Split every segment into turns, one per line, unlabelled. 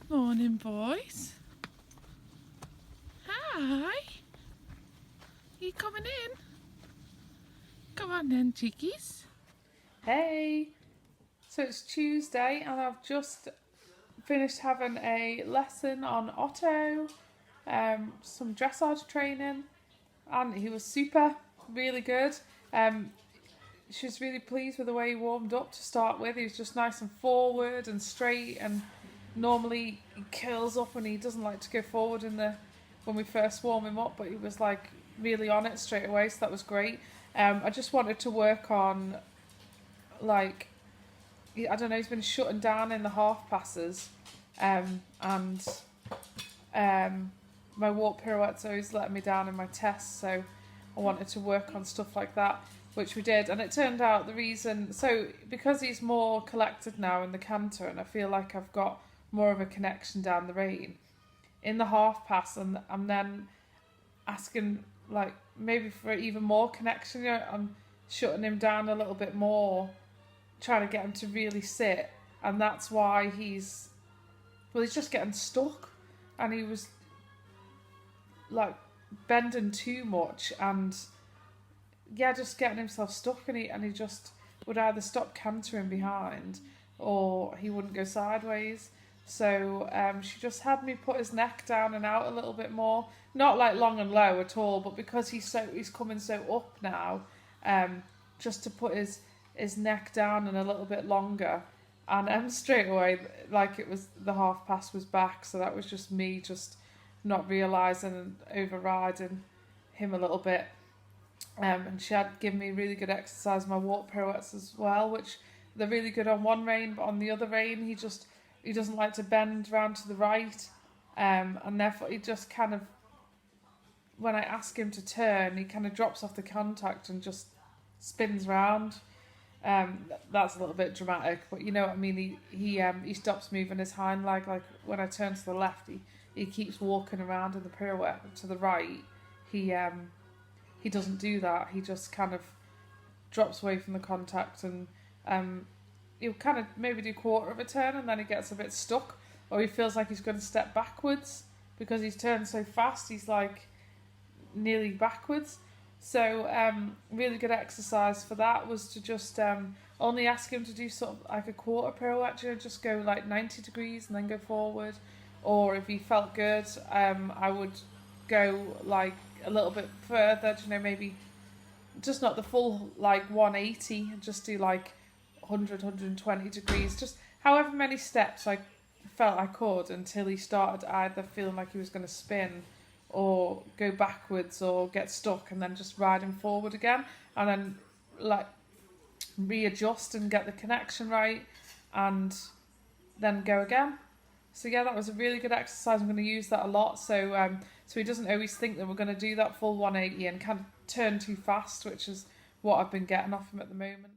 Morning, boys. Hi. You coming in? Come on then, cheekies. Hey. So it's Tuesday and I've just finished having a lesson on Otto, some dressage training, and he was super, really good. She was really pleased with the way he warmed up to start with. He was just nice and forward and straight, and normally he curls up and he doesn't like to go forward when we first warm him up, but he was like really on it straight away, so that was great. I just wanted to work on, like, I don't know, he's been shutting down in the half passes, and my walk pirouette's always letting me down in my tests, so I wanted to work on stuff like that, which we did. And it turned out the reason, so because he's more collected now in the canter, and I feel like I've got more of a connection down the rein in the half pass, and I'm then asking, like, maybe for even more connection. You know, I'm shutting him down a little bit more, trying to get him to really sit, and that's why he's just getting stuck, and he was like bending too much, and just getting himself stuck, and he just would either stop cantering behind or he wouldn't go sideways. So she just had me put his neck down and out a little bit more, not like long and low at all, but because he's coming so up now, just to put his neck down and a little bit longer. And straight away, like, it was, the half pass was back, so that was just me just not realising and overriding him a little bit. And she had given me really good exercise, my walk pirouettes as well, which they're really good on one rein, but on the other rein he doesn't like to bend round to the right, and therefore he just kind of, when I ask him to turn, he kind of drops off the contact and just spins round. That's a little bit dramatic, but you know what I mean. He stops moving his hind leg. Like when I turn to the left, he keeps walking around in the pirouette. To the right, he doesn't do that. He just kind of drops away from the contact, and he'll kind of maybe do quarter of a turn, and then he gets a bit stuck, or he feels like he's going to step backwards because he's turned so fast. He's like nearly backwards. So really good exercise for that was to just only ask him to do sort of like a quarter pirouette, you know, just go like 90 degrees and then go forward. Or if he felt good, I would go like a little bit further, you know, maybe just not the full like 180, and just do like 100, 120 degrees, just however many steps I felt I could, until he started either feeling like he was going to spin or go backwards or get stuck, and then just ride him forward again, and then like readjust and get the connection right, and then go again. So yeah, that was a really good exercise. I'm going to use that a lot, so he doesn't always think that we're going to do that full 180 and kind of turn too fast, which is what I've been getting off him at the moment.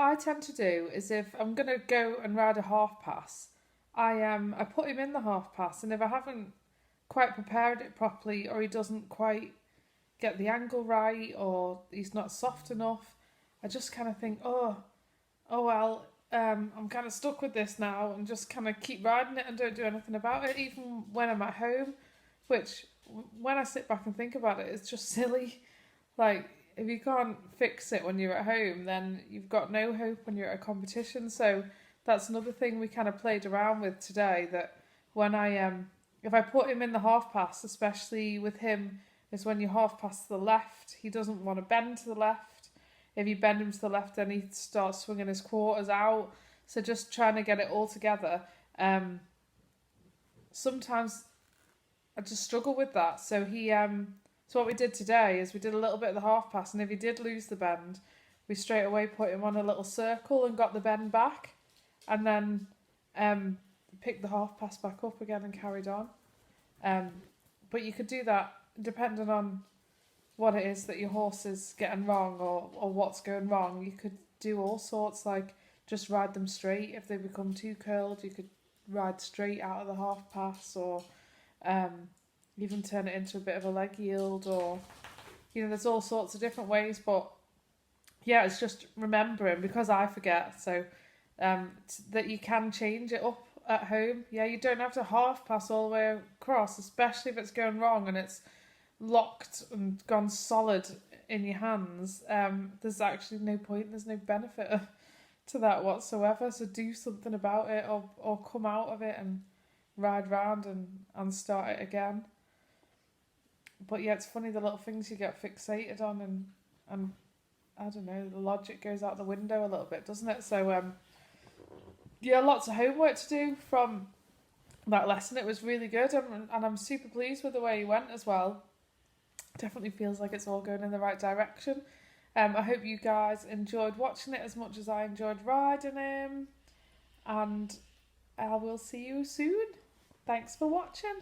I tend to do is if I'm gonna go and ride a half pass, I put him in the half pass, and if I haven't quite prepared it properly, or he doesn't quite get the angle right, or he's not soft enough, I just kind of think, oh well, I'm kind of stuck with this now, and just kind of keep riding it and don't do anything about it, even when I'm at home. Which, when I sit back and think about it, it's just silly. Like, if you can't fix it when you're at home, then you've got no hope when you're at a competition. So that's another thing we kind of played around with today, that when if I put him in the half pass, especially with him, is when you half pass to the left, he doesn't want to bend to the left. If you bend him to the left, then he starts swinging his quarters out. So just trying to get it all together. Sometimes I just struggle with that. So so what we did today is we did a little bit of the half pass, and if he did lose the bend, we straight away put him on a little circle and got the bend back, and then picked the half pass back up again and carried on. But you could do that depending on what it is that your horse is getting wrong, or what's going wrong. You could do all sorts, like just ride them straight. If they become too curled, you could ride straight out of the half pass, or even turn it into a bit of a leg yield, or there's all sorts of different ways. But yeah, it's just remembering, because I forget, so that you can change it up at home. Yeah, you don't have to half pass all the way across, especially if it's going wrong and it's locked and gone solid in your hands. There's actually no point, there's no benefit to that whatsoever. So do something about it, or come out of it and ride round and start it again. But yeah, it's funny, the little things you get fixated on, and I don't know, the logic goes out the window a little bit, doesn't it? So yeah, lots of homework to do from that lesson. It was really good, and I'm super pleased with the way he went as well. Definitely feels like it's all going in the right direction. I hope you guys enjoyed watching it as much as I enjoyed riding him, and I will see you soon. Thanks for watching.